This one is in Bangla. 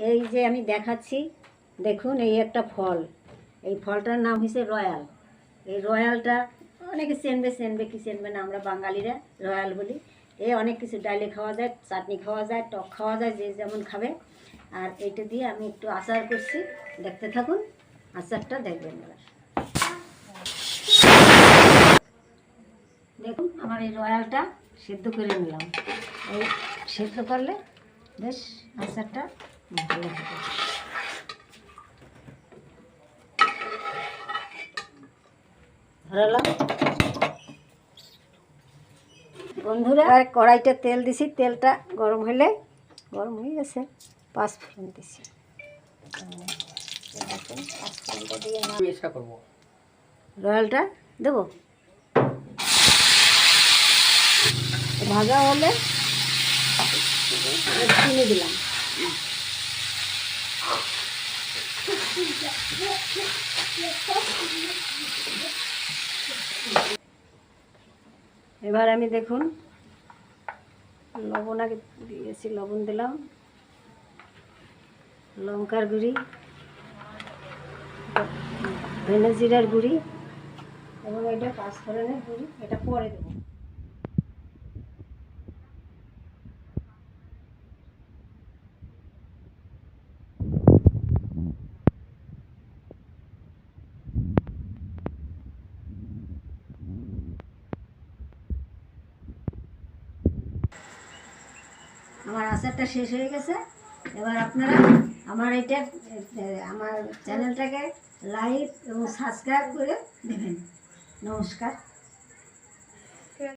এই যে আমি দেখাচ্ছি, দেখুন এই একটা ফল, এই ফলটার নাম হচ্ছে রয়্যাল। এই রয়্যালটা অনেকে চেনবে কি চেনবে না, আমরা বাঙালিরা রয়্যাল বলি। অনেক কিছু ডালে খাওয়া যায়, চাটনি খাওয়া যায়, টক খাওয়া যায়, যে যেমন খাবে। আর এইটা দিয়ে আমি একটু আচার করছি, দেখতে থাকুন, আচারটা দেখবেন। এবার দেখুন আমার এই রয়্যালটা সেদ্ধ করে নিলাম। এই সেদ্ধ করলে বেশ আচারটা ভালো হবে। ধরালাম বন্ধুরা, আর কড়াইতে তেল দিছি, তেলটা গরম হয়ে গেছে, 5 ফোড়ন দিছি। পাঁচফোড়নটা দিয়ে রয়্যালটা দেবো, ভাজা হলে চিনি দিলাম। এবার আমি দেখুন লবণ আগে দিয়েছি, লবণ দিলাম, লঙ্কার গুঁড়ি, ধনে জিরার গুঁড়ি এবং এটা 5 ফোড়নের গুঁড়ি, এটা পরে দেবো। আমার আচারটা শেষ হয়ে গেছে। এবার আপনারা আমার চ্যানেলটাকে লাইক এবং সাবস্ক্রাইব করে দেবেন। নমস্কার।